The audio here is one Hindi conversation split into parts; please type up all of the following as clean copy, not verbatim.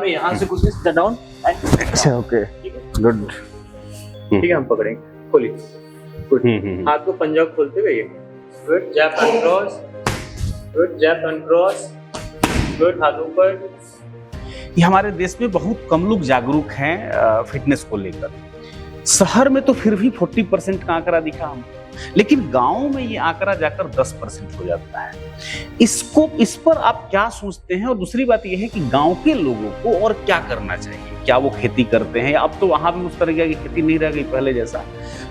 में यहाँ से कुछ नहीं, डाउन एंड अच्छा ओके गुड। ठीक है, हम पकड़ेंगे, खोलिए, गुड। हाथ को पंजा खोलते हुए, good, JAP and cross, good, JAP and cross, good, हाथ ऊपर। ये हमारे देश में बहुत कम लोग जागरूक हैं फिटनेस को लेकर। शहर में तो फिर भी 40% का आंकड़ा दिखा हम, लेकिन गांव में ये आंकड़ा जाकर 10% हो जाता है। इस पर आप क्या सोचते हैं? और दूसरी बात ये है कि गांव के लोगों को और क्या करना चाहिए? क्या वो खेती करते हैं? अब तो वहां भी उस तरह की खेती नहीं रह गई पहले जैसा,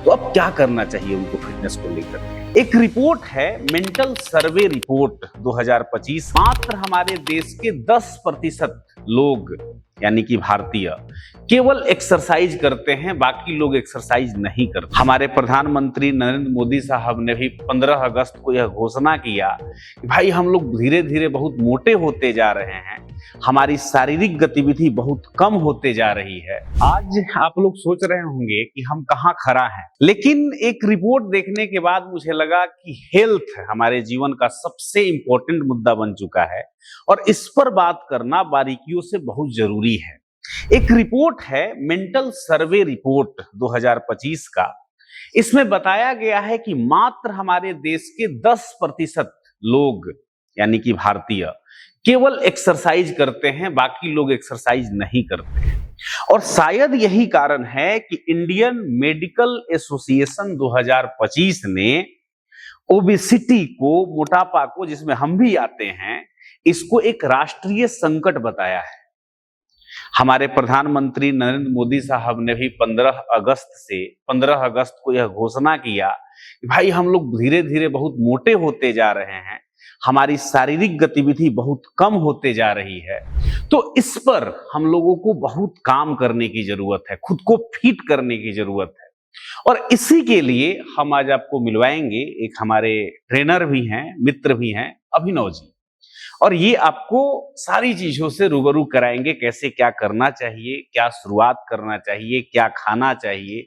तो अब क्या करना चाहिए उनको फिटनेस को लेकर? एक रिपोर्ट है, मेंटल सर्वे रिपोर्ट 2025। मात्र हमारे देश के 10% लोग यानी कि भारतीय केवल एक्सरसाइज करते हैं, बाकी लोग एक्सरसाइज नहीं करते। हमारे प्रधानमंत्री नरेंद्र मोदी साहब ने भी 15 अगस्त को यह घोषणा किया कि भाई हम लोग धीरे धीरे बहुत मोटे होते जा रहे हैं, हमारी शारीरिक गतिविधि बहुत कम होते जा रही है। आज आप लोग सोच रहे होंगे कि हम कहाँ खड़ा हैं, लेकिन एक रिपोर्ट देखने के बाद मुझे लगा कि हेल्थ हमारे जीवन का सबसे इंपॉर्टेंट मुद्दा बन चुका है और इस पर बात करना बारीकियों से बहुत जरूरी है। एक रिपोर्ट है, मेंटल सर्वे रिपोर्ट 2025 का। इसमें बताया गया है कि मात्र हमारे देश के 10% लोग यानी कि भारतीय केवल एक्सरसाइज करते हैं, बाकी लोग एक्सरसाइज नहीं करते हैं। और शायद यही कारण है कि इंडियन मेडिकल एसोसिएशन 2025 ने ओबेसिटी को, मोटापा को, जिसमें हम भी आते हैं, इसको एक राष्ट्रीय संकट बताया है। हमारे प्रधानमंत्री नरेंद्र मोदी साहब ने भी 15 अगस्त को यह घोषणा किया कि भाई हम लोग धीरे धीरे बहुत मोटे होते जा रहे हैं, हमारी शारीरिक गतिविधि बहुत कम होते जा रही है। तो इस पर हम लोगों को बहुत काम करने की जरूरत है, खुद को फिट करने की जरूरत है। और इसी के लिए हम आज आपको मिलवाएंगे, एक हमारे ट्रेनर भी हैं, मित्र भी हैं, अभिनव जी, और ये आपको सारी चीजों से रूबरू कराएंगे, कैसे क्या करना चाहिए, क्या शुरुआत करना चाहिए, क्या खाना चाहिए,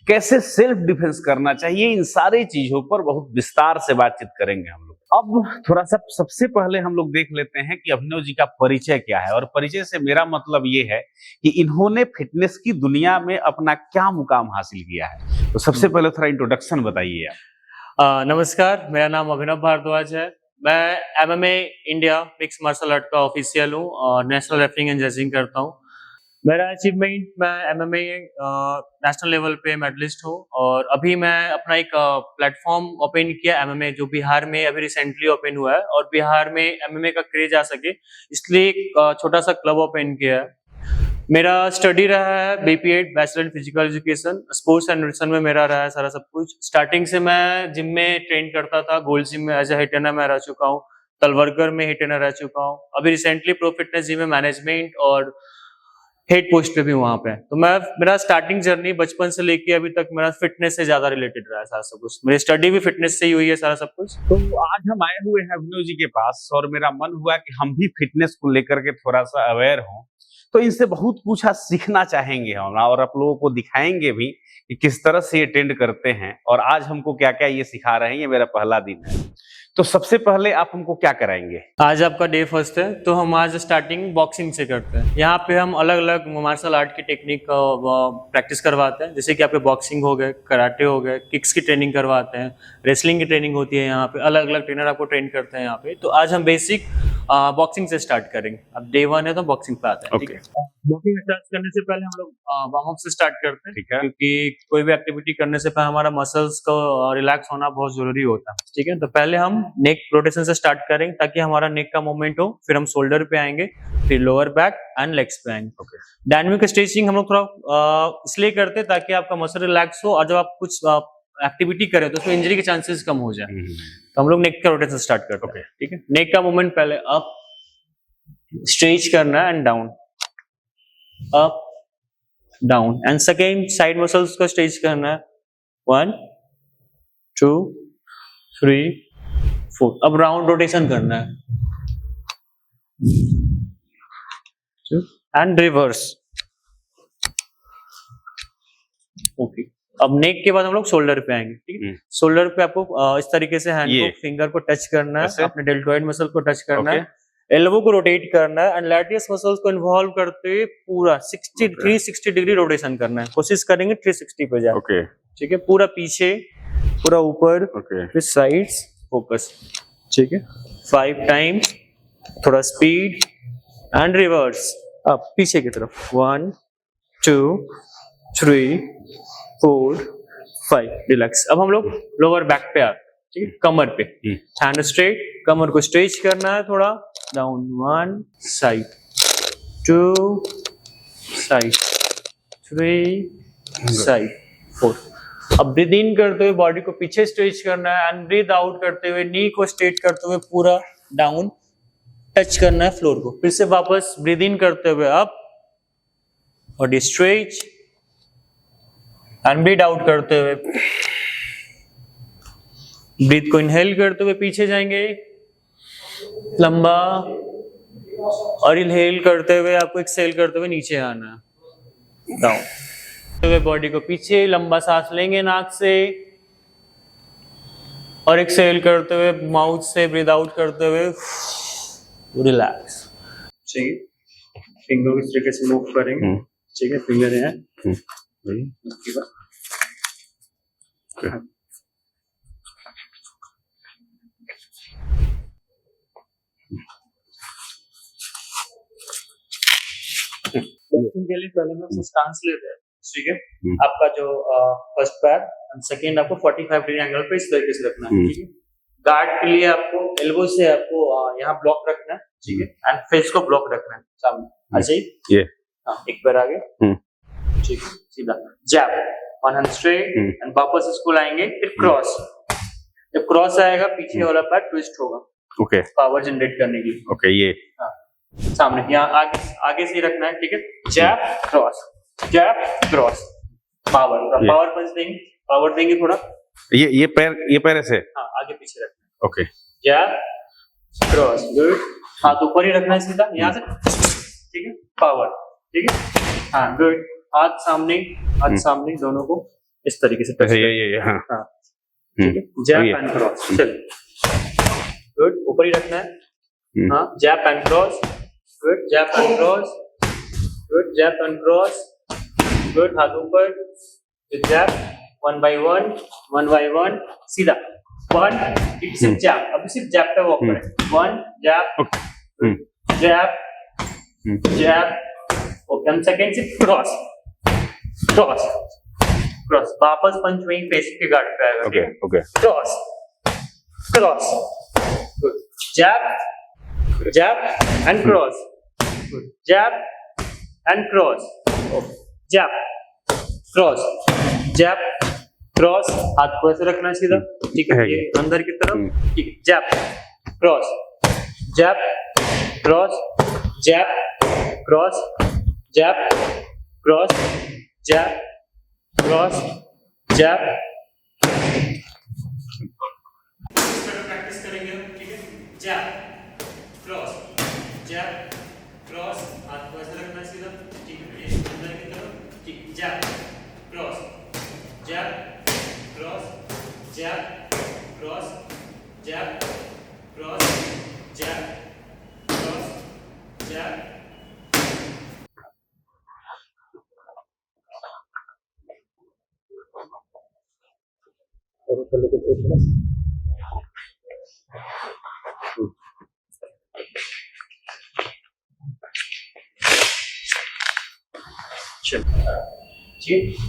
कैसे सेल्फ डिफेंस करना चाहिए। इन सारी चीजों पर बहुत विस्तार से बातचीत करेंगे हम लोग। अब थोड़ा सा सबसे पहले हम लोग देख लेते हैं कि अभिनव जी का परिचय क्या है। और परिचय से मेरा मतलब ये है कि इन्होंने फिटनेस की दुनिया में अपना क्या मुकाम हासिल किया है। तो सबसे पहले थोड़ा इंट्रोडक्शन बताइए आप। नमस्कार, मेरा नाम अभिनव भारद्वाज है। मैं MMA India mix martial art का ऑफिशियल हूँ और नेशनल रेफरिंग एंड जजिंग करता हूँ। मेरा अचीवमेंट, मैं MMA नेशनल लेवल पे मेडलिस्ट हूँ और अभी मैं अपना एक प्लेटफॉर्म ओपन किया MMA, जो बिहार में अभी रिसेंटली ओपन हुआ है। और बिहार में MMA का क्रेज आ सके इसलिए एक छोटा सा क्लब ओपन किया है। मेरा स्टडी रहा है BP8 bachelor in physical education, sports and nutrition में मेरा रहा है सारा सब कुछ। स्टार्टिंग से मैं जिम में ट्रेन करता था, गोल्ड जिम में एज ए हेड ट्रेनर मैं रह चुका हूँ, तलवरकर में हेड ट्रेनर रह चुका हूँ। अभी रिसेंटली प्रो फिटनेस जिम में मैनेजमेंट और हेड पोस्ट पे भी वहां पे। तो मेरा स्टार्टिंग जर्नी बचपन से लेके अभी तक मेरा फिटनेस से ज्यादा रिलेटेड रहा है सारा सब कुछ। मेरी स्टडी भी फिटनेस से ही हुई है सारा सब कुछ। तो आज हम आए हुए हैं अभिनव जी के पास और मेरा मन हुआ कि हम भी फिटनेस को लेकर के थोड़ा सा अवेयर हों, तो इनसे बहुत कुछ आज सीखना चाहेंगे हम और आप लोगों को दिखाएंगे भी कि किस तरह से ये ट्रेंड करते हैं और आज हमको क्या क्या ये सिखा रहे हैं। ये मेरा पहला दिन है, तो सबसे पहले आप हमको क्या कराएंगे? आज आपका डे फर्स्ट है, तो हम आज स्टार्टिंग बॉक्सिंग से करते हैं। यहाँ पे हम अलग अलग मार्शल आर्ट की टेक्निक का प्रैक्टिस करवाते हैं, जैसे कि आपके बॉक्सिंग हो गए, कराटे हो गए, किक्स की ट्रेनिंग करवाते हैं, रेसलिंग की ट्रेनिंग होती है यहाँ पे। अलग अलग ट्रेनर आपको ट्रेन करते हैं यहाँ पे। तो आज हम बेसिक बॉक्सिंग से स्टार्ट करेंगे। अब डे 1 है तो बॉक्सिंग पे आते हैं। ठीक है, बॉक्सिंग स्टार्ट करने से पहले हम लोग वार्म अप से स्टार्ट करते हैं, क्योंकि कोई भी एक्टिविटी करने से पहले हमारा मसल्स को रिलैक्स होना बहुत जरूरी होता है। ठीक है, तो पहले हम नेक रोटेशन से स्टार्ट करेंगे ताकि हमारा नेक का मूवमेंट हो, फिर हम शोल्डर पे आएंगे, फिर लोअर बैक एंड लेग्स पे आएंगे। डायनामिक स्ट्रेचिंग हम लोग थोड़ा इसलिए करते हैं ताकि आपका मसल रिलैक्स हो और जब आप कुछ एक्टिविटी करें तो उसमें इंजरी के चांसेस कम हो जाए। तो हम लोग नेक का रोटेशन स्टार्ट करते हैं। ठीक है, नेक का मूवमेंट पहले अप स्ट्रेच करना है and down, up down, and second side muscles को स्ट्रेच करना है। 1 2 3 4। अब राउंड रोटेशन करना है एंड रिवर्स। ओके, अब नेक के बाद हम लोग शोल्डर पे आएंगे। ठीक है, शोल्डर पे आपको इस तरीके से हैंड को, फिंगर को टच करना है, अपने डेल्टोइड मसल को टच करना है, एल्बो को रोटेट करना है एंड लैटियस मसल्स को इन्वॉल्व करते हुए पूरा 360 डिग्री रोटेशन करना है। कोशिश करेंगे 360 पे जाए। ओके ठीक है, पूरा पीछे, पूरा ऊपर, ओके फिर साइड्स, फोकस। ठीक है, 5 टाइम्स, थोड़ा स्पीड एंड रिवर्स। अब पीछे की तरफ 1 2 3 4 5। रिलैक्स। अब हम लोग लोअर बैक पे आते हैं। ठीक है, कमर पे हैंड स्ट्रेट, कमर को स्ट्रेच करना है थोड़ा डाउन। 1 side, 2 side, 3 side, 4। अब ब्रीद इन करते हुए बॉडी को पीछे स्ट्रेच करना है एंड ब्रीद आउट करते हुए नी को स्ट्रेट करते हुए पूरा डाउन टच करना है फ्लोर को। फिर से वापस ब्रीद इन करते हुए up, body stretch and breathe out करते हुए, ब्रीथ को इनहेल करते हुए पीछे जाएंगे लंबा, और इनहेल करते हुए आपको एक्सहेल करते हुए नीचे आना है डाउन। बॉडी को पीछे लंबा सांस लेंगे नाक से, और एक्सहेल करते हुए माउथ से ब्रीथ आउट करते हुए रिलैक्स। ठीक है, फिंगर इस तरीके से मूव करेंगे। ठीक है, फिंगर है के लिए पहले में स्टांस लेते हैं। ठीक है, आपका जो फर्स्ट पैर एंड सेकंड आपको 45 डिग्री एंगल पे इस तरीके से रखना है। ठीक है, गार्ड के लिए आपको एल्बो से आपको यहाँ ब्लॉक रखना है। ठीक है, एंड फेस को ब्लॉक रखना है सामने। अच्छा ये हाँ, एक पैर आगे। ठीक है, सीधा जैब, वन हैंड स्ट्रेट एंड वापस इसको लाएंगे, फिर क्रॉस। जब क्रॉस आएगा पीछे वाला पैर ट्विस्ट होगा। ओके, पावर जनरेट करने के लिए। ओके, ये हाँ, सामने यहाँ आगे से रखना है। ठीक है, जैब cross, jab cross, power power पंच देंगे, पावर देंगे थोड़ा। ये पैर ऐसे हाँ, आगे पीछे रखना है। ओके, जैब क्रॉस, गुड। हाथ ऊपर ही रखना है सीधा यहाँ से। ठीक है, पावर। ठीक है, हाँ गुड। हाथ सामने दोनों को इस तरीके से। ये हाँ हाँ, ठीक है, जैब एंड क्रॉस। चल गुड, ऊपर ही रखना है। हाँ, jab and cross, good, jab and cross, good, jab and cross, good. हाथ ऊपर, जैब, वन बाय वन, सीधा 1। सिर्फ जैब, अभी सिर्फ जैब पे वॉक करें। 1 जैब, जैब, जैब, ओके। हम सेकंड सिर्फ क्रॉस, क्रॉस, क्रॉस। वापस पंच वहीं फेस के गार्ड पे आएगा। Okay, okay, cross, cross, good. Jab, jab and cross, good. Jab and cross, jab, cross, jab, cross. हाथ को ऐसे रखना है सीधा। ठीक है, ये अंदर की तरफ। ठीक है, जैब, cross, jab, cross, jab, cross, jab, cross, jab, cross, जैब। प्रैक्टिस करेंगे हम। ठीक है, जैब, क्रॉस, जैब, क्रॉस। हाथ को ऐसे रखना है सीधा। ठीक है, ये अंदर की तरफ। ठीक, जैब, cross, jab, cross, jab, cross, jab, cross, jab, cross, जैब।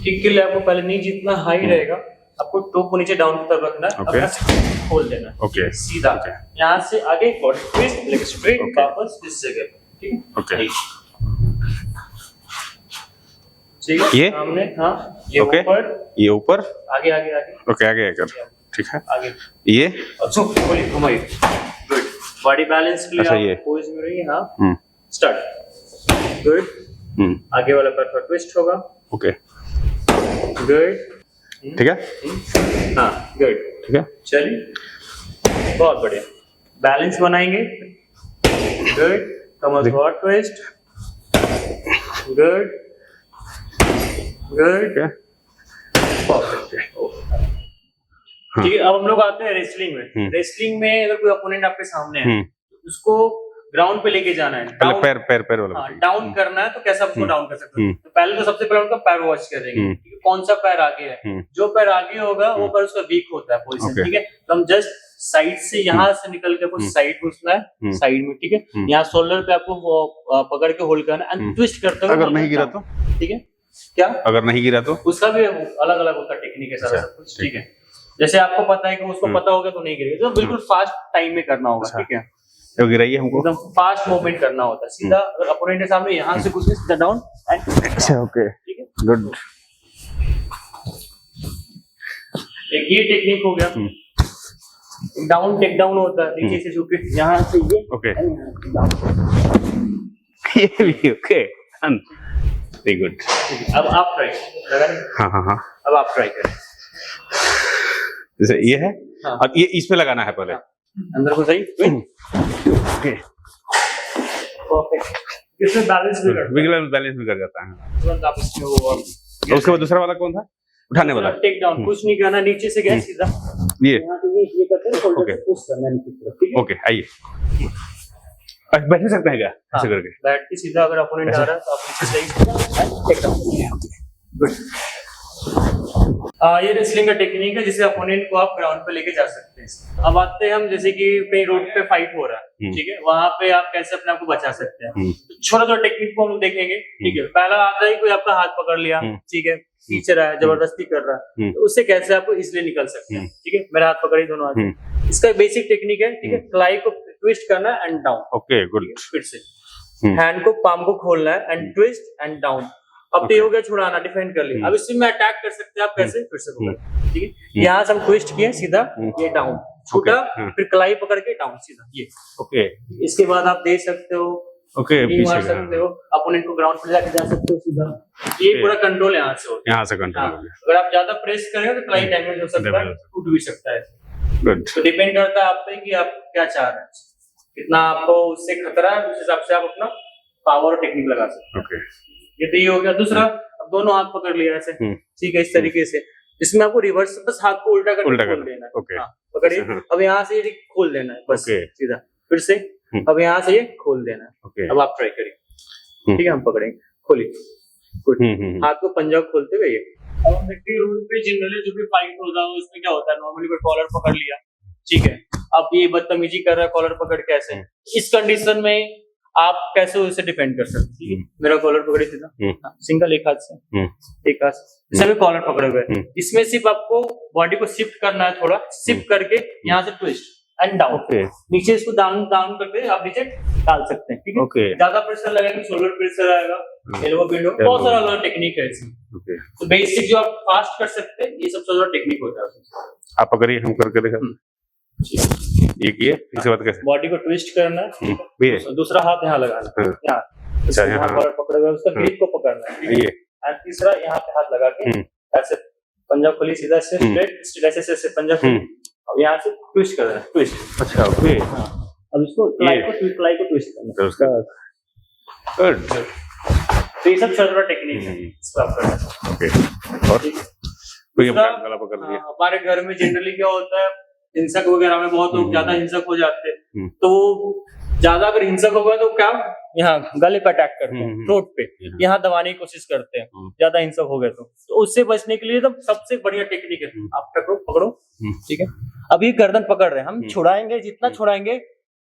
किक के लिए आपको पहले नी जितना हाई रहेगा, आपको टो को नीचे डाउन की तरफ रखना है। अपना खोल देना है। ओके, सीधा यहाँ से आगे बॉडी ट्विस्ट, लेग स्ट्रेट, वापस इस जगह पे। ठीक है, ओके। ठीक है, ये सामने। हाँ, ये ओके, ऊपर, ये ऊपर, आगे आगे आगे। ओके, आगे कर। ठीक है, आगे ये अच्छा, खोलिए, घुमाइए। गुड, बॉडी बैलेंस के लिए अच्छा, ये पोज में रहिए। हाँ, स्टार्ट। गुड, आगे वाला पैर थोड़ा ट्विस्ट होगा। ओके, गुड, ठीक है, हाँ गुड। ठीक है, चलिए, बहुत बढ़िया। बैलेंस बनाएंगे। गुड, कमर को और ट्विस्ट। Good, good, perfect. ठीक है, अब हम लोग आते हैं रेसलिंग में। रेसलिंग में अगर कोई अपोनेंट आपके सामने है, उसको ग्राउंड पे लेके जाना है, पहले पैर पैर पैर वाला हाँ, बताइए। डाउन करना है तो कैसे आप उसको डाउन कर सकते हो। तो पहले तो सबसे पहले उनका पैर वॉश करेंगे, ठीक है, कौन सा पैर आगे है। जो पैर आगे होगा वो पैर उसका वीक होता है पोजीशन, ठीक है। तो हम जस्ट साइड से यहाँ से निकल के आपको साइड घुसना है, साइड में, ठीक है। यहाँ शोल्डर पे आपको वो पकड़ के होल्ड करना है एंड ट्विस्ट करते हुए। अगर नहीं गिरा तो, ठीक है, क्या अगर नहीं गिरा तो उसका भी अलग अलग उसका टेक्निक है सारा सब कुछ, ठीक है। जैसे आपको पता है कि उसको पता होगा तो नहीं गिरेगा, तो बिल्कुल फास्ट टाइम में करना होगा, ठीक है। तो गिराइए हमको, एकदम फास्ट मूवमेंट करना होता है, सीधा अगर अपोनेंट के सामने यहाँ से घुसे सीधा डाउन एंड अच्छा, ओके, ठीक है, गुड। एक ये टेक्निक हो गया। डाउन टेक डाउन होता है, नीचे से छुप के यहाँ से ये, ओके, down। ये भी ओके, वेरी गुड। अब आप ट्राई करें, हाँ हाँ हाँ, अब आप ट्राई करें, जैसे ये है, हाँ। अब ये इस पे लगाना है पहले, अंदर को सही, ओके, परफेक्ट। इसमें बैलेंस भी करता है, बैलेंस भी कर जाता है। तुरंत आप इसमें वो तो उसके बाद दूसरा वाला कौन था, उठाने वाला? टेक डाउन, कुछ नहीं करना, नीचे से गया सीधा, ये यहाँ से ये करते हैं, शोल्डर से पुश करना नीचे की तरफ, ठीक है। ओके, आइए, बैठ भी सकते हैं क्या ऐसे करके? बैठ के सीधा अगर अपोनेंट आ रहा है तो आप नीचे सही टेक डाउन, गुड। ये रेसलिंग का टेक्निक है जिसे अपोनेंट को आप ग्राउंड पे लेके जा सकते हैं। अब आते हैं हम, जैसे कि कहीं रोड पे फाइट हो रहा है, ठीक है, वहां पे आप कैसे अपने आप को बचा सकते हैं। छोटा छोटा टेक्निक को हम लोग देखेंगे, ठीक है। पहला आता है कोई आपका हाथ पकड़ लिया, ठीक है, खींच रहा है, जबरदस्ती कर रहा है, तो उससे कैसे आपको इजिली निकल सकते हैं, ठीक है। मेरा हाथ पकड़ी दोनों हाथ, इसका बेसिक टेक्निक है, ठीक है। क्लाई को ट्विस्ट करना एंड डाउन, ओके, गुड। फिर से हैंड को पाम को खोलना है एंड ट्विस्ट एंड डाउन। अब तो हो गया छुड़ाना, डिफेंड कर लिया। अब इसमें अटैक कर सकते हैं आप, कैसे, फिर से पकड़, ठीक है। यहाँ से हम ट्विस्ट किए सीधा, ये डाउन छूटा, फिर कलाई पकड़ के डाउन सीधा, ये ओके। इसके बाद आप दे सकते हो, ओके, मार सकते हो, अपोनेंट को ग्राउंड पे लेके जा सकते हो सीधा। ये पूरा कंट्रोल यहाँ से होता है, यहाँ से कंट्रोल हो गया। अगर आप ज्यादा प्रेस करें तो कलाई डैमेज हो सकता है, टूट भी सकता है, गुड। तो डिपेंड करता है आप पे कि आप क्या चाह रहे हैं, कितना आपको उससे खतरा है, उस हिसाब से आप अपना पावर और टेक्निक लगा सकते हैं। ओके, ये तो ये हो गया। दूसरा, अब दोनों हाथ पकड़ लिया ऐसे, ठीक है, इस तरीके से। इसमें आपको रिवर्स बस हाथ को उल्टा करके खोल देना है, ओके, पकड़िए। अब यहाँ से ये खोल देना है बस सीधा, फिर से अब यहाँ से ये खोल देना है। ओके, अब आप ट्राई करिए, ठीक है, हम पकड़ेंगे, खोलिए, गुड। हाथ को पंजा खोलते हुए ये। अब हम देखते हैं रोड पे जनरली जो भी फाइट होता है उसमें क्या होता है, नॉर्मली कोई कॉलर पकड़ लिया, ठीक है। अब ये बदतमीजी कर रहा है कॉलर पकड़ के, ऐसे इस कंडीशन में आप कैसे उसे डिफेंड कर सकते हैं। मेरा कॉलर पकड़े सीधा, सिंगल एक हाथ से, एक हाथ से सभी कॉलर पकड़े हुए। इसमें सिर्फ आपको बॉडी को शिफ्ट करना है, थोड़ा शिफ्ट करके यहाँ से ट्विस्ट एंड डाउन, नीचे इसको डाउन डाउन करके आप नीचे डाल सकते हैं, ठीक है। ज्यादा प्रेशर लगेगा, शोल्डर प्रेशर आएगा, एल्बो बेंड, बहुत सारा अलग टेक्निक है इसमें। तो बेसिक जो आप फास्ट कर सकते हैं, ये सबसे ज्यादा टेक्निक होता है। आप अगर हम करके देखा, ये किए, इसके बाद कैसे बॉडी को ट्विस्ट करना है, दूसरा हाथ यहाँ लगाना है, यहाँ यहाँ पकड़े हुए उसका ग्रिप को पकड़ना है, ठीक है। और तीसरा यहाँ पे हाथ लगा के ऐसे पंजा खोली सीधा से स्ट्रेट, ऐसे पंजा खोली, अब यहाँ से ट्विस्ट कर देना, ट्विस्ट। अच्छा, ओके। अब इसको क्लाई को ट्विस्ट करना, उसका गुड। तो ये सब छोटा टेक्निक है, इसको आप करना, ओके। और कोई गला पकड़ लिया, हमारे घर में जनरली क्या होता है, हिंसक वगैरह में बहुत लोग ज्यादा हिंसक हो जाते हैं, तो ज्यादा अगर हिंसक हो गए तो क्या, यहाँ गले पे अटैक करते हैं, थ्रोट पे यहाँ दबाने की कोशिश करते हैं, ज्यादा हिंसक हो गए तो उससे बचने के लिए तो सबसे बढ़िया टेक्निक है, आप पकड़ो, ठीक है। अब ये गर्दन पकड़ रहे हैं, हम छुड़ाएंगे, जितना छुड़ाएंगे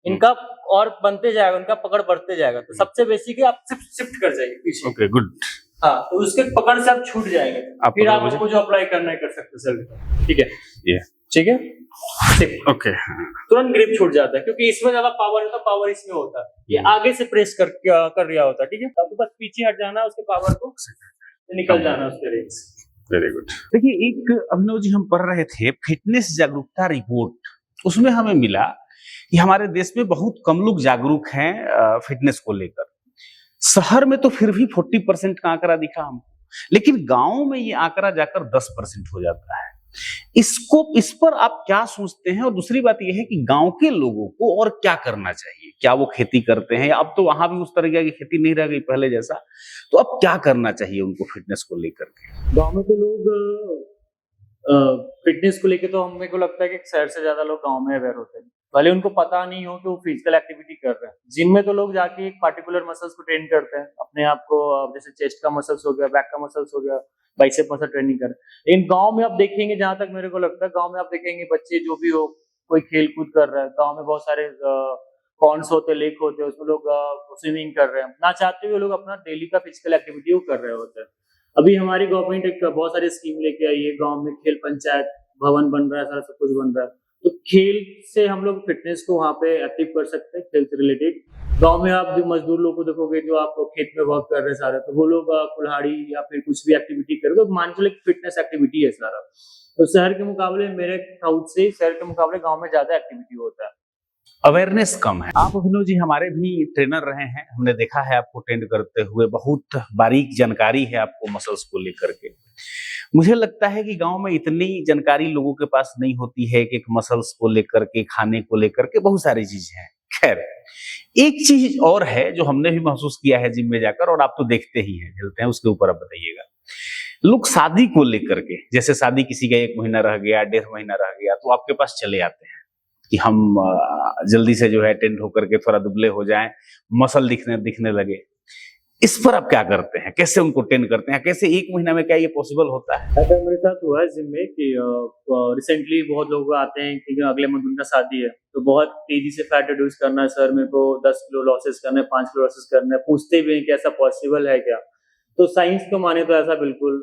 इनका और बनते जाएगा, उनका पकड़ बढ़ते जाएगा। तो सबसे बेसिक है आप शिफ्ट कर जाइए पीछे, ओके, गुड। हाँ, तो उसके पकड़ से आप छूट जाएंगे, फिर आप उसको जो अप्लाई करना है कर सकते सर, ठीक है, ठीक है, ओके। तुरंत ग्रिप छूट जाता है, क्योंकि इसमें ज्यादा पावर है, तो पावर इसमें होता है, ये आगे से प्रेस कर रहा होता है, ठीक है। आपको बस पीछे हट जाना, उसके पावर को निकल जाना उसके रेंज से। Very good. देखिए, एक अभिनव जी हम पढ़ रहे थे फिटनेस जागरूकता रिपोर्ट, उसमें हमें मिला कि हमारे देश में बहुत कम लोग जागरूक हैं फिटनेस को लेकर। शहर में तो फिर भी 40% का आंकड़ा दिखा हमको, लेकिन गांव में ये आंकड़ा जाकर 10% हो जाता है। इस पर आप क्या सोचते हैं? और दूसरी बात यह है कि गांव के लोगों को और क्या करना चाहिए? क्या वो खेती करते हैं? अब तो वहां भी उस तरह की खेती नहीं रह गई पहले जैसा, तो अब क्या करना चाहिए उनको फिटनेस को लेकर के? गांव में तो लोग फिटनेस को लेकर, तो हमें को लगता है कि शहर से ज्यादा लोग गांव में अवेयर होते हैं, भले उनको पता नहीं हो कि वो फिजिकल एक्टिविटी कर रहे हैं। जिम में तो लोग जाके एक पर्टिकुलर मसल्स को ट्रेन करते हैं, अपने आप को, जैसे चेस्ट का मसल्स हो गया, बैक का मसल्स हो गया, बाइसेप मसल ट्रेनिंग कर। लेकिन गांव में आप देखेंगे, जहां तक मेरे को लगता है, गांव में आप देखेंगे बच्चे जो भी हो, कोई खेल कूद कर रहा है। गांव में बहुत सारे पॉन्ड्स होते हैं, लेक होते हैं, उसमें लोग स्विमिंग कर रहे हैं, ना चाहते हुए लोग अपना डेली का फिजिकल एक्टिविटी वो कर रहे होते हैं। अभी हमारी गवर्नमेंट एक बहुत सारी स्कीम लेके आई है, गांव में खेल पंचायत भवन बन रहा है, सारा सब कुछ बन रहा है। तो खेल से हम लोग फिटनेस को वहाँ पे एक्टिव कर सकते हैं, खेल से रिलेटेड। गांव में आप जो मजदूर लोग को देखोगे, जो आप खेत में वर्क कर रहे हैं सारे, तो वो लोग कुल्हाड़ी या फिर कुछ भी एक्टिविटी कर रहे हो, तो मान के लिए फिटनेस एक्टिविटी है सारा। तो शहर के मुकाबले, मेरे ख्याल से शहर के मुकाबले गांव में ज्यादा एक्टिविटी होता है, अवेयरनेस कम है। आप अभिनव जी हमारे भी ट्रेनर रहे हैं, हमने देखा है आपको ट्रेन करते हुए, बहुत बारीक जानकारी है आपको मसल्स को लेकर के। मुझे लगता है कि गांव में इतनी जानकारी लोगों के पास नहीं होती है कि मसल्स को लेकर के, खाने को लेकर के बहुत सारी चीजें हैं। खैर, एक चीज और है जो हमने भी महसूस किया है जिम में जाकर, और आप तो देखते ही हैं, झेलते हैं, उसके ऊपर आप बताइएगा। लोग शादी को लेकर के, जैसे शादी किसी का 1 महीना रह गया, 1.5 महीना रह गया, तो आपके पास चले आते हैं कि हम जल्दी से जो है टेंट होकर के थोड़ा दुबले हो जाएं, मसल दिखने लगे। इस पर आप क्या करते हैं, कैसे उनको टेंड करते हैं, कैसे 1 महीना में, क्या ये पॉसिबल होता है? ऐसा मेरे साथ हुआ है जिम में कि रिसेंटली बहुत लोग आते हैं कि अगले मंथ उनका शादी है, तो बहुत तेजी से फैट रिड्यूस करना है सर, मेरे को 10 किलो लॉसेस करना है, 5 किलो लॉसेस करना है। पूछते भी हैं कि ऐसा पॉसिबल है क्या। तो साइंस को माने तो ऐसा बिल्कुल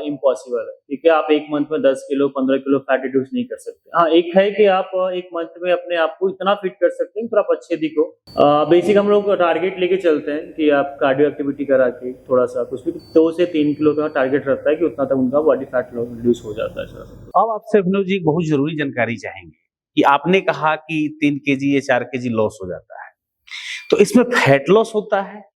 इम्पॉसिबल है, क्योंकि आप 1 मंथ में 10 किलो 15 किलो फैट रिड्यूस नहीं कर सकते। हाँ, एक है कि आप 1 मंथ में अपने आप को इतना फिट कर सकते हैं कि आप अच्छे दिखो। बेसिक हम लोग टारगेट लेके चलते हैं कि आप कार्डियो एक्टिविटी करा के थोड़ा सा कुछ भी 2 से 3 किलो का टारगेट रहता है कि उतना तक उनका बॉडी फैट रिड्यूस हो जाता है सर। अब आपसे अभिनव जी बहुत जरूरी जानकारी चाहेंगे कि आपने कहा कि 3 केजी या 4 केजी लॉस हो जाता है, तो इसमें फैट लॉस होता है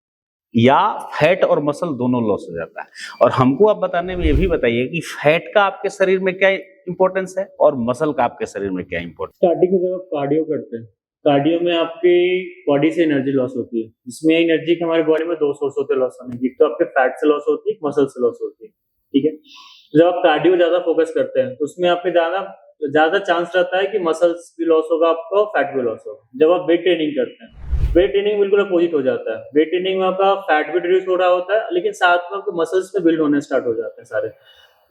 या फैट और मसल दोनों लॉस हो जाता है? और हमको आप बताने में ये भी बताइए कि फैट का आपके शरीर में क्या इंपॉर्टेंस है और मसल का आपके शरीर में क्या इंपॉर्टेंस? स्टार्टिंग में जब आप कार्डियो करते हैं, कार्डियो में आपकी बॉडी से एनर्जी लॉस होती है, जिसमें एनर्जी की हमारी बॉडी में 2 सोर्स होते हैं लॉस होने की। तो आपके फैट से लॉस होती है, मसल से लॉस होती है, ठीक है। जब आप कार्डियो ज्यादा फोकस करते हैं तो उसमें आपके ज्यादा चांस रहता है कि मसल्स भी लॉस होगा आपका और फैट भी लॉस होगा। जब आप वेट ट्रेनिंग करते हैं, वेट ट्रेनिंग बिल्कुल अपोजिट हो जाता है। वेट ट्रेनिंग में आपका फैट भी रिड्यूस हो रहा होता है, लेकिन साथ में आपके मसल्स पे बिल्ड होने स्टार्ट हो जाते हैं सारे।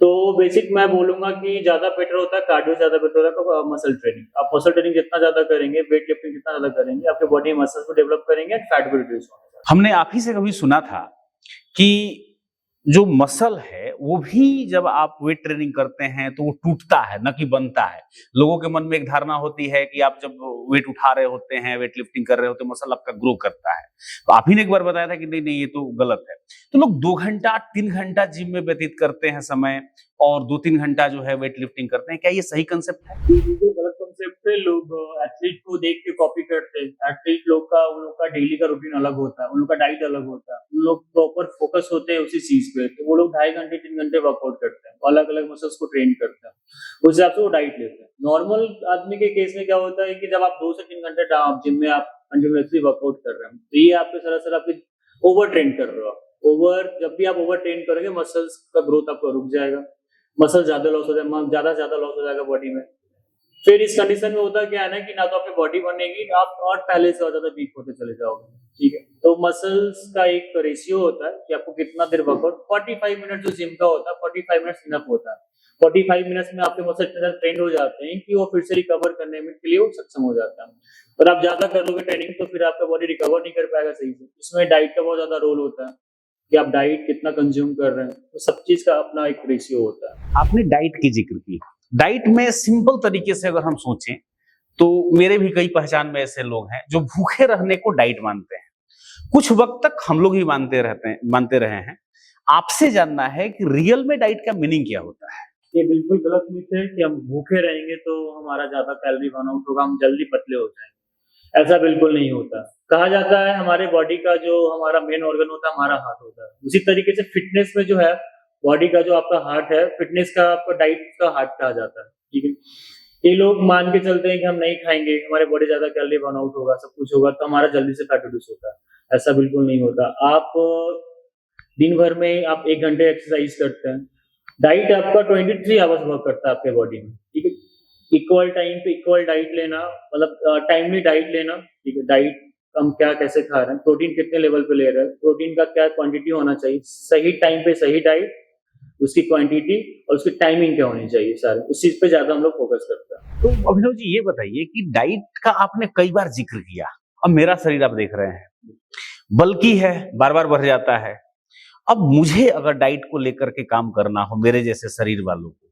तो बेसिक मैं बोलूंगा कि ज्यादा बेटर होता है कार्डियो, ज्यादा बेटर होता है मसल ट्रेनिंग। आप मसल ट्रेनिंग जितना ज्यादा करेंगे, वेट लिफ्टिंग जितना ज्यादा करेंगे, आपके बॉडी मसल्स को डेवलप करेंगे, फैट भी रिड्यूस होगा। हमने आप ही से कभी सुना था कि जो मसल है वो भी जब आप वेट ट्रेनिंग करते हैं तो वो टूटता है, न कि बनता है। लोगों के मन में एक धारणा होती है कि आप जब वेट उठा रहे होते हैं, वेट लिफ्टिंग कर रहे होते हैं, मसल आपका ग्रो करता है। तो आप ही ने एक बार बताया था कि नहीं नहीं, ये तो गलत है। तो लोग 2 घंटा 3 घंटा जिम में व्यतीत करते हैं समय, और 2-3 घंटा जो है वेट लिफ्टिंग करते हैं, क्या ये सही कंसेप्ट है? बिल्कुल गलत कंसेप्ट है। लोग एथलीट को देख के कॉपी करते हैं। एथलीट उन लोग का डेली का रूटीन अलग होता है, उन लोग का डाइट अलग होता है, उन लोग प्रॉपर फोकस होते हैं उसी चीज पे। तो वो लोग 2.5 घंटे 3 घंटे वर्कआउट करते हैं, अलग अलग मसल्स को ट्रेन करते हैं, उस हिसाब से वो डाइट लेते हैं। नॉर्मल आदमी के केस में क्या होता है कि जब आप 2 से 3 घंटे जिम में आप कंटिन्यूअसली वर्कआउट कर रहे हैं, तो ये आपके सरासर आपके ओवर ट्रेन कर रहे हो। जब भी आप ओवर ट्रेन करोगे, मसल्स का ग्रोथ आपका रुक जाएगा, मसल ज्यादा लॉस हो जाएगा, ज्यादा लॉस हो जाएगा बॉडी में। फिर इस कंडीशन में होता क्या है ना कि ना तो आपकी बॉडी बनेगी, आप और पहले से और ज्यादा वीक होते चले जाओगे, ठीक है। तो मसल्स का एक रेशियो होता है कि आपको कितना देर वर्कआउट, 45 मिनट जो जिम का होता है, 45 मिनट्स इनफ होता है। 45 मिनट्स में आपके मसल इतने ज्यादा ट्रेंड हो जाते हैं कि वो फिर से रिकवर करने में के लिए वो सक्षम हो जाता है। और आप ज्यादा कर लोगे ट्रेनिंग तो फिर आपका बॉडी रिकवर नहीं कर पाएगा सही से। इसमें डाइट का बहुत ज्यादा रोल होता है कि आप डाइट कितना कंज्यूम कर रहे हैं, तो सब चीज का अपना एक रेशियो होता है। आपने डाइट की जिक्र की। डाइट में सिंपल तरीके से अगर हम सोचें तो मेरे भी कई पहचान में ऐसे लोग हैं जो भूखे रहने को डाइट मानते हैं। कुछ वक्त तक हम लोग ही मानते रहे हैं। आपसे जानना है कि रियल में डाइट का मीनिंग क्या होता है? ये बिल्कुल गलत मिथ है कि हम भूखे रहेंगे तो हमारा ज्यादा कैलोरी बर्न आउट होगा, हम जल्दी पतले हो जाएंगे। ऐसा बिल्कुल नहीं होता। कहा जाता है हमारे बॉडी का जो हमारा मेन ऑर्गन होता है, हमारा हार्ट होता है। उसी तरीके से फिटनेस में जो है, बॉडी का जो आपका हार्ट है, फिटनेस का आपका डाइट का हार्ट कहा जाता है, ठीक है। ये लोग मान के चलते हैं कि हम नहीं खाएंगे, हमारे बॉडी ज्यादा कैलोरी बर्न आउट होगा, सब कुछ होगा, तो हमारा जल्दी से फैट रिड्यूस होता है। ऐसा बिल्कुल नहीं होता। आप दिन भर में आप 1 घंटे एक्सरसाइज करते हैं, डाइट आपका 23 आवर्स वर्क करता है आपके बॉडी में, ठीक है। इक्वल टाइम पे इक्वल डाइट लेना, मतलब टाइमली डाइट लेना, ठीक है। डाइट हम क्या कैसे खा रहे हैं, प्रोटीन कितने लेवल पे ले रहे हैं, प्रोटीन का क्या क्वांटिटी होना चाहिए, सही टाइम पे सही डाइट, उसकी क्वांटिटी और उसकी टाइमिंग क्या होनी चाहिए, सारे उस चीज पे ज्यादा हम लोग फोकस करते हैं। तो अभिनव जी ये बताइए कि डाइट का आपने कई बार जिक्र किया। अब मेरा शरीर आप देख रहे हैं बल्कि है, बार बार बढ़ जाता है। अब मुझे अगर डाइट को लेकर के काम करना हो, मेरे जैसे शरीर वालों को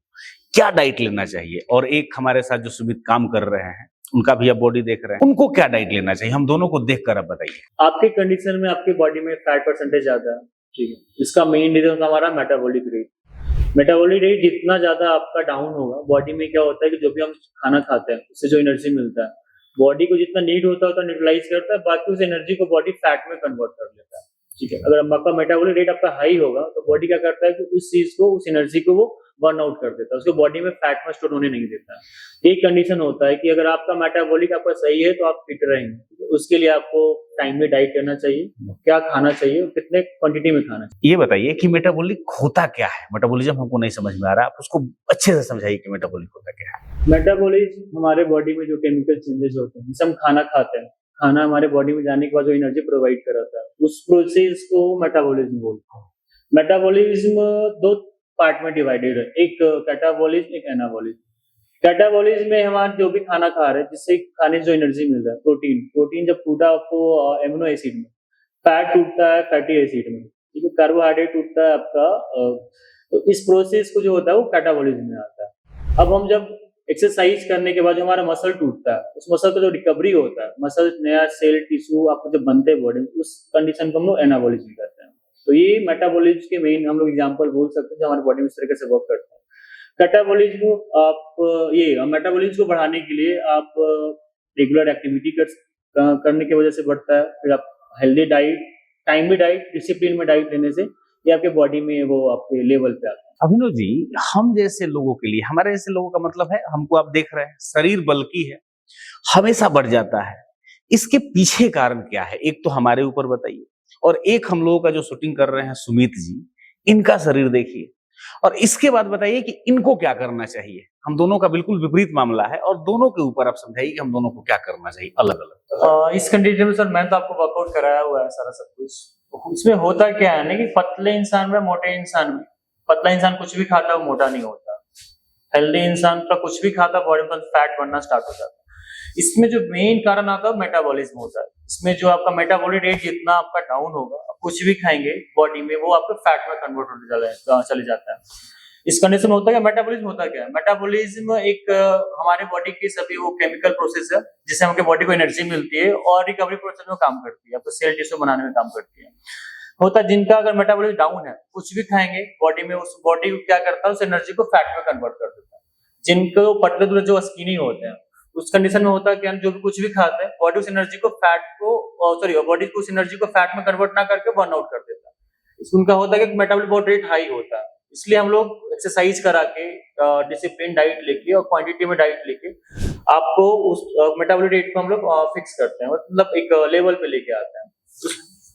क्या डाइट लेना चाहिए, और एक हमारे साथ जो सुमित काम कर रहे हैं उनका भी आप बॉडी देख रहे हैं, उनको क्या डाइट लेना चाहिए, हम दोनों को देखकर आप बताइए। आपके कंडीशन में आपकी बॉडी में फैट परसेंटेज ज्यादा है, ठीक है। इसका मेन रीजन हमारा मेटाबॉलिक रेट। मेटाबॉलिक रेट जितना ज्यादा आपका डाउन होगा, बॉडी में क्या होता है कि जो भी हम खाना खाते हैं उससे जो एनर्जी मिलता है, बॉडी को जितना नीड होता है उतना न्यूट्रलाइज करता है, बाकी उस एनर्जी को बॉडी फैट में कन्वर्ट कर लेता है, ठीक है। अगर आपका मेटाबॉलिक रेट आपका हाई होगा तो बॉडी क्या करता है कि उस चीज को, उस एनर्जी को वो बर्न आउट कर देता है, उसको बॉडी में फैट में स्टोर होने नहीं देता है। एक कंडीशन होता है कि अगर आपका मेटाबॉलिक आपका सही है तो आप फिट रहेंगे। उसके लिए आपको टाइम में डाइट करना चाहिए, क्या खाना चाहिए, कितने क्वांटिटी में खाना चाहिए। ये बताइए कि मेटाबॉलिक होता क्या है, मेटाबॉलिज्म हमको नहीं समझ में आ रहा, आप उसको अच्छे से समझाइए कि मेटाबॉलिक होता क्या है। मेटाबॉलिज्म हमारे बॉडी में जो केमिकल चेंजेस होते हैं, जैसे हम खाना खाते हैं, खाना हमारे बॉडी में जाने के बाद जो एनर्जी प्रोवाइड कराता है, उस प्रोसेस को मेटाबॉलिज्म बोलते हैं। मेटाबॉलिज्म दो पार्ट में डिवाइडेड है, एक कैटाबॉलिज्म, एक एनाबॉलिज्म। कैटाबॉलिज्म में हम जो भी खाना खा रहे हैं, जिससे खाने से जो एनर्जी मिल रहा है, प्रोटीन जब टूटा आपको एमिनो एसिड में, फैट टूटता है फैटी एसिड में, ठीक है, कार्बोहाइड्रेट टूटता है आपका, तो इस प्रोसेस को जो होता है वो कैटाबॉलिज्म में आता है। अब हम जब एक्सरसाइज करने के बाद जो हमारा मसल टूटता है, उस मसल का जो रिकवरी होता है, मसल नया सेल टिश्यू आपको जब बनते हैं बॉडी में, उस कंडीशन को हम लोग एनाबॉलिज्म कहते हैं। तो ये मेटाबॉलिज्म के मेन हम लोग एग्जांपल बोल सकते हैं जो हमारी बॉडी में इस तरीके से वर्क करते हैं। कैटाबॉलिज्म आप ये मेटाबॉलिज्म को बढ़ाने के लिए आप रेगुलर एक्टिविटी करने की वजह से बढ़ता है। फिर आप healthy diet, timely diet, discipline में डाइट लेने से ये आपके बॉडी में वो आपके लेवल पे आता है। अभिनव जी, हम जैसे लोगों के लिए, हमारे जैसे लोगों का मतलब है, हमको आप देख रहे हैं शरीर बल्कि है, हमेशा बढ़ जाता है, इसके पीछे कारण क्या है, एक तो हमारे ऊपर बताइए, और एक हम लोगों का जो शूटिंग कर रहे हैं सुमित जी, इनका शरीर देखिए, और इसके बाद बताइए कि इनको क्या करना चाहिए। हम दोनों का बिल्कुल विपरीत मामला है, और दोनों के ऊपर आप समझाइए कि हम दोनों को क्या करना चाहिए अलग अलग। इस कंडीशन में सर मैं तो आपको वर्कआउट कराया हुआ है सारा सब कुछ। इसमें होता क्या है ना कि पतले इंसान में, मोटे इंसान में, पतला इंसान कुछ भी खाता है वो मोटा नहीं होता, हेल्दी इंसान का कुछ भी खाता बॉडी में फैट बनना स्टार्ट हो जाता है। इसमें जो मेन कारण आता है मेटाबॉलिज्म होता है। इसमें जो आपका मेटाबॉलिक रेट जितना आपका डाउन होगा, आप कुछ भी खाएंगे बॉडी में वो आपके फैट में कन्वर्ट होने चले जाता है। इस कंडीशन में होता है मेटाबॉलिज्म होता क्या है, मेटाबॉलिज्म एक हमारे बॉडी की सभी वो केमिकल प्रोसेस है जिससे हमारे बॉडी को एनर्जी मिलती है और रिकवरी प्रोसेस में काम करती है, आपको सेल टिश्यू बनाने में काम करती है। होता है जिनका अगर मेटाबॉलिज्म डाउन है, कुछ भी खाएंगे बॉडी में, उस बॉडी को क्या करता है, उस एनर्जी को फैट में कन्वर्ट कर देता है। जिनको पतले दुबले जो स्किनी होते हैं, उस कंडीशन में होता है कि जो भी कुछ भी खाते हैं बॉडी उस एनर्जी को फैट को बॉडी को उस एनर्जी को फैट में कन्वर्ट ना करके बर्न आउट कर देता है। उनका होता है कि मेटाबॉलिक रेट हाई होता है, इसलिए हम लोग एक्सरसाइज करा के, डिसिप्लिन डाइट लेके और क्वांटिटी में डाइट लेके आपको उस मेटाबॉलिक रेट को हम लोग फिक्स करते हैं, मतलब एक लेवल पे लेके आते हैं।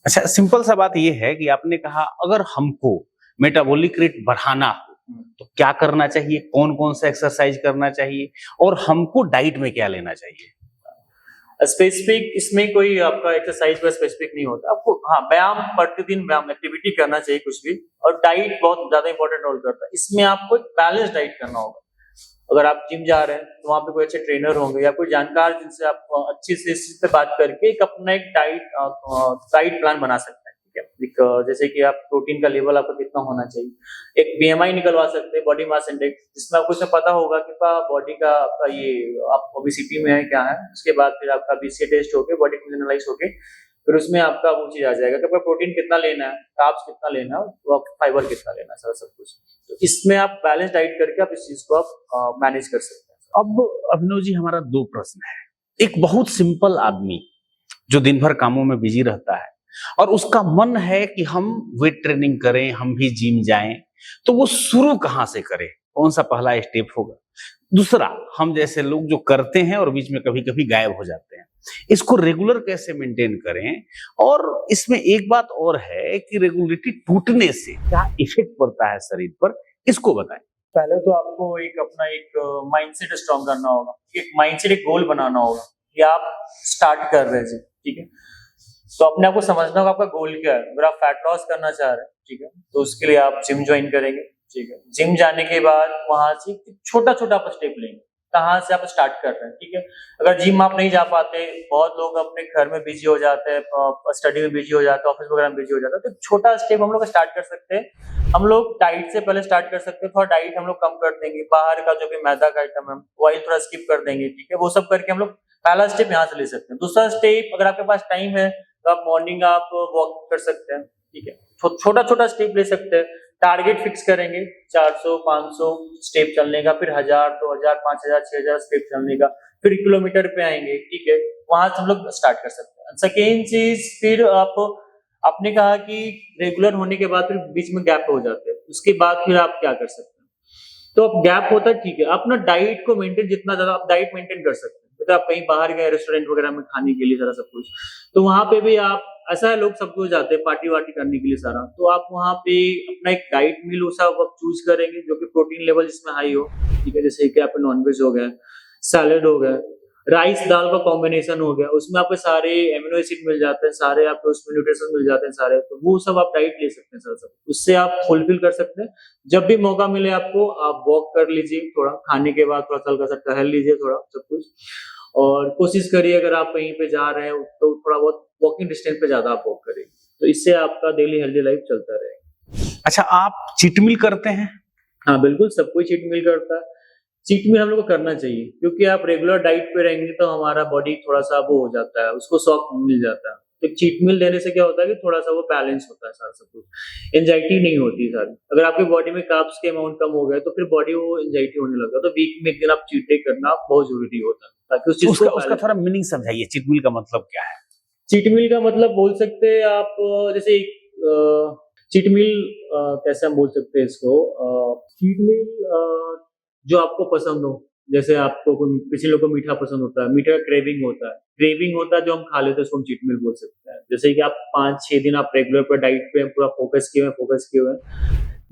अच्छा, सिंपल सा बात ये है कि आपने कहा अगर हमको मेटाबॉलिक रेट बढ़ाना हो तो क्या करना चाहिए, कौन कौन सा एक्सरसाइज करना चाहिए, और हमको डाइट में क्या लेना चाहिए। स्पेसिफिक इसमें कोई आपका एक्सरसाइज का स्पेसिफिक नहीं होता आपको। हाँ, व्यायाम, प्रतिदिन व्यायाम एक्टिविटी करना चाहिए कुछ भी, और डाइट बहुत ज्यादा इंपॉर्टेंट रोल करता है। इसमें आपको एक बैलेंस डाइट करना होगा। अगर आप जिम जा रहे हैं तो वहाँ पे कोई अच्छे ट्रेनर होंगे या कोई जानकार जिनसे आप अच्छे से इस चीज पे बात करके एक अपना एक डाइट प्लान बना सकते हैं, ठीक है। एक जैसे कि आप प्रोटीन का लेवल आपका कितना होना चाहिए, एक BMI निकलवा सकते हैं, बॉडी मास इंडेक्स, जिसमें आपको इसमें पता होगा कि बॉडी का आपका ये आप ओबेसिटी में है क्या है। उसके बाद फिर आपका BCA टेस्ट होके, बॉडी एनालाइज होके, फिर उसमें आपका वो चीज आ जाएगा कि आपका प्रोटीन कितना लेना है, कार्ब्स कितना लेना है, तो आप फाइबर कितना लेना है, सारा सब कुछ। तो इसमें आप बैलेंस डाइट करके आप इस चीज को आप मैनेज कर सकते हैं। अब अभिनव जी, हमारा दो प्रश्न है। एक बहुत सिंपल आदमी जो दिन भर कामों में बिजी रहता है और उसका मन है कि हम वेट ट्रेनिंग करें, हम भी जिम जाएं, तो वो शुरू कहां से करे, कौन सा पहला स्टेप होगा। दूसरा, हम जैसे लोग जो करते हैं और बीच में कभी कभी गायब हो जाते हैं, इसको रेगुलर कैसे मेंटेन करें। और इसमें एक बात और है कि रेगुलरिटी टूटने से क्या इफेक्ट पड़ता है शरीर पर, इसको बताएं। पहले तो आपको एक अपना एक माइंडसेट स्ट्रॉन्ग करना होगा, एक माइंडसेट, एक गोल बनाना होगा कि आप स्टार्ट कर रहे हैं जी, ठीक है। तो अपने आप को समझना होगा आपका गोल क्या है। अगर आप फैट लॉस करना चाह रहे हैं, ठीक है, तो उसके लिए आप जिम ज्वाइन करेंगे, ठीक है। जिम जाने के बाद वहां से छोटा छोटा आप स्टेप लेंगे, कहाँ से आप स्टार्ट कर रहे हैं, ठीक है। अगर जिम आप नहीं जा पाते, बहुत लोग अपने घर में बिजी हो जाते हैं, स्टडी में बिजी हो जाते हैं, ऑफिस वगैरह में बिजी हो जाते हैं, तो छोटा स्टेप हम लोग स्टार्ट कर सकते हैं। हम लोग डाइट से पहले स्टार्ट कर सकते हैं, थोड़ा डाइट हम लोग कम कर देंगे, बाहर का जो भी मैदा का आइटम है ऑयल थोड़ा स्किप कर देंगे, ठीक है। वो सब करके हम लोग पहला स्टेप यहाँ से ले सकते हैं। दूसरा स्टेप, अगर आपके पास टाइम है तो आप मॉर्निंग आप वॉक कर सकते हैं, ठीक है। छोटा छोटा स्टेप ले सकते हैं। टारगेट फिक्स करेंगे 400-500 स्टेप चलने का, फिर 1000, 2000, 5000, 6000 स्टेप चलने का, फिर किलोमीटर पे आएंगे, ठीक है। वहां से हम लोग स्टार्ट कर सकते हैं। सेकेंड चीज, फिर आपने कहा कि रेगुलर होने के बाद फिर बीच में गैप हो जाते हैं, उसके बाद फिर आप क्या कर सकते हैं। तो अब गैप होता है, ठीक है, आप ना डाइट को मेंटेन, जितना ज्यादा आप डाइट मेंटेन कर सकते हैं। तो आप कहीं बाहर गए रेस्टोरेंट वगैरह में खाने के लिए सारा सब कुछ, तो वहां पे भी आप, ऐसा है लोग सब कुछ जाते हैं पार्टी वार्टी करने के लिए सारा, तो आप वहां पे अपना एक डाइट मील सब आप चूज करेंगे जो कि प्रोटीन लेवल जिसमें हाई हो, ठीक है। जैसे कि आपका नॉनवेज हो गया, सैलेड हो गया, राइस दाल का कॉम्बिनेशन हो गया, उसमें आपको सारे एमिनो एसिड मिल जाते हैं, सारे आपको उसमें न्यूट्रिशन मिल जाते हैं सारे, तो वो सब आप डाइट ले सकते हैं सर सब, उससे आप फुलफिल कर सकते हैं। जब भी मौका मिले आपको, आप वॉक कर लीजिए, थोड़ा खाने के बाद थोड़ा हल्का सा टहल लीजिए थोड़ा सब कुछ, और कोशिश करिए अगर आप कहीं पे जा रहे हैं तो थोड़ा बहुत वॉकिंग डिस्टेंस पे ज्यादा आप वॉक करिए, तो इससे आपका डेली हेल्दी लाइफ चलता रहेगा। अच्छा, आप चीट मील करते हैं? हाँ बिल्कुल, सब कोई चीट मील करता है। चीट मील हम लोग को करना चाहिए, क्योंकि आप रेगुलर डाइट पे रहेंगे तो हमारा बॉडी थोड़ा सा वो हो जाता है, उसको शॉक मिल जाता है। तो चीट मील देने से क्या होता है कि थोड़ा सा वो बैलेंस होता है सारा सब कुछ, एंजाइटी नहीं होती सारी। अगर आपकी बॉडी में कार्ब्स के अमाउंट कम हो गए तो फिर बॉडी वो एंजाइटी होने लगता है, तो वीक में एक दिन आप चीट डे करना बहुत जरूरी होता है, ताकि उस चीज को उसका थोड़ा मीनिंग समझाइए, चीट मील का मतलब क्या है? चीट मील का मतलब बोल सकते हैं आप, जैसे चीट मील कैसे हम बोल सकते हैं इसको, चीट मील जो आपको पसंद हो, जैसे आपको किसी लोग को मीठा पसंद होता है, मीठे का क्रेविंग होता है जो हम खा लेते हैं, उसको हम चीट मील बोल सकते हैं। जैसे कि आप 5-6 दिन आप रेगुलर पर डाइट पे पूरा फोकस किए हुए हैं,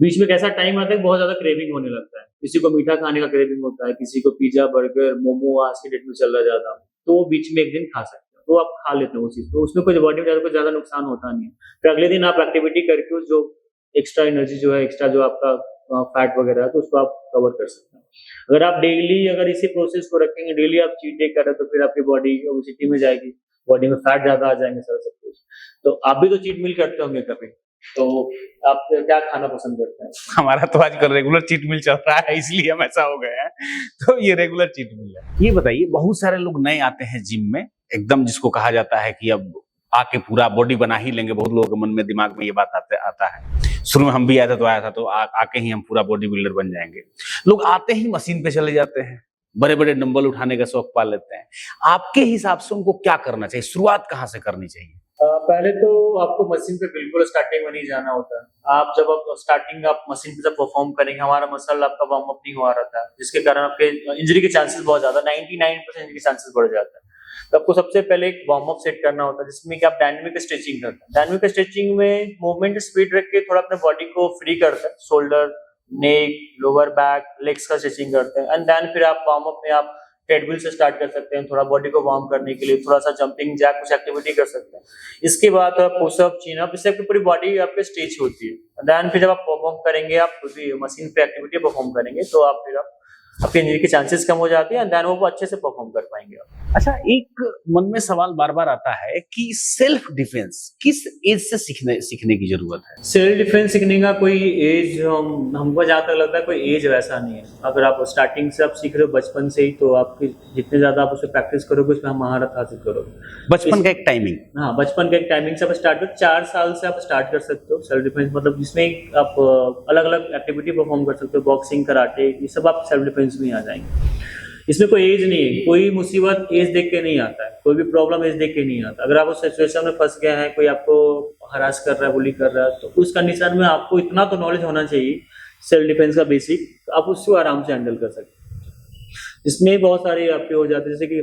बीच में कैसा टाइम आता है बहुत ज्यादा क्रेविंग होने लगता है, किसी को मीठा खाने का क्रेविंग होता है, किसी को पिज्जा बर्गर मोमो आज के डेट में चल रहा है ज्यादा, तो वो बीच में एक दिन खा सकते हैं, तो आप खा लेते हैं वो चीज, तो उसमें कुछ बॉडी में कुछ ज्यादा नुकसान होता नहीं है। फिर अगले दिन आप एक्टिविटी करके जो एक्स्ट्रा एनर्जी जो है, एक्स्ट्रा जो आपका फैट वगैरह है, तो उसको आप कवर कर सकते हैं। अगर आप डेली अगर इसी प्रोसेस को रखेंगे, डेली आप चीट डे कर रहे हैं, तो फिर आपकी बॉडी ओबेसिटी में जाएगी, बॉडी में फैट ज्यादा आ जाएंगे सारा सब कुछ। तो आप भी तो चीट मील करते होंगे कभी, तो आप क्या खाना पसंद करते हैं? हमारा तो आजकल रेगुलर चीट मील चल रहा है, इसलिए हम ऐसा हो गए हैं, तो ये रेगुलर चीट मील है। ये बताइए, बहुत सारे लोग नए आते हैं जिम में एकदम, जिसको कहा जाता है कि अब आके पूरा बॉडी बना ही लेंगे, बहुत लोगों के मन में दिमाग में ये बात आता है। शुरू में हम भी आया था तो आके ही हम पूरा बॉडी बिल्डर बन जाएंगे। लोग आते ही मशीन पे चले जाते हैं, बड़े बड़े डंबल उठाने का शौक पा लेते हैं। आपके हिसाब से उनको क्या करना चाहिए, शुरुआत कहाँ से करनी चाहिए? पहले तो आपको मशीन पे बिल्कुल स्टार्टिंग में नहीं जाना होता है। आप जब स्टार्टिंग आप मशीन पे जब परफॉर्म करेंगे, हमारा मसल आपका वार्म अप नहीं हुआ रहता है, जिसके कारण आपके इंजरी के चांसेस बहुत ज्यादा 99% इंजरी के चांसेस बढ़ जाता है। तो आपको सबसे पहले एक वार्म अप सेट करना होता है, जिसमें कि आप डायनामिक स्ट्रेचिंग करते हैं। डायनामिक स्ट्रेचिंग में मूवमेंट स्पीड रख के थोड़ा अपने बॉडी को फ्री करते हैं, शोल्डर, नेक, लोअर बैक, लेग्स का स्ट्रेचिंग करते हैं। एंड देन फिर आप वार्म अप में आप ट्रेडमिल से स्टार्ट कर सकते हैं, थोड़ा बॉडी को वार्म करने के लिए थोड़ा सा जंपिंग जैक कुछ एक्टिविटी कर सकते हैं। इसके बाद आप पुशअप, चिन अप, इससे आपकी पूरी बॉडी आपके स्ट्रेच होती है। देन फिर जब आप परफॉर्म करेंगे, आप मशीन पे एक्टिविटी परफॉर्म करेंगे, तो आप फिर आपके इंजरी के चांसेस कम हो जाते हैं, एंड देन वो अच्छे से परफॉर्म कर पाएंगे आप। अच्छा, एक मन में सवाल बार बार आता है कि सेल्फ डिफेंस किस एज से सीखने की जरूरत है? सेल्फ डिफेंस सीखने का कोई एज हमको जहाँ तक लगता है कोई एज वैसा नहीं है। अगर आप स्टार्टिंग से आप सीख रहे हो बचपन से ही, तो आपकी जितने ज्यादा आप उसे प्रैक्टिस करोगे उसमें महारत हासिल करोगे। बचपन का एक टाइमिंग? हाँ, बचपन का एक टाइमिंग से आप स्टार्ट करो। 4 साल से आप स्टार्ट कर सकते हो सेल्फ डिफेंस, मतलब जिसमें आप अलग अलग एक्टिविटी परफॉर्म कर सकते हो, बॉक्सिंग, कराटे, ये सब आप सेल्फ डिफेंस में आ जाएंगे। इसमें कोई एज नहीं है, कोई मुसीबत एज देख के नहीं आता है, कोई भी प्रॉब्लम एज देख के नहीं आता। अगर आप उस सिचुएशन में फंस गए हैं, कोई आपको हरास कर रहा है, बुली कर रहा है, तो उस कंडीशन में आपको इतना तो नॉलेज होना चाहिए सेल्फ डिफेंस का बेसिक, आप उसको आराम से हैंडल कर सकते हैं। इसमें बहुत सारे आपके हो जाते हैं, जैसे कि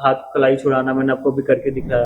हाथ कलाई छुड़ाना, मैंने आपको भी करके दिखाया।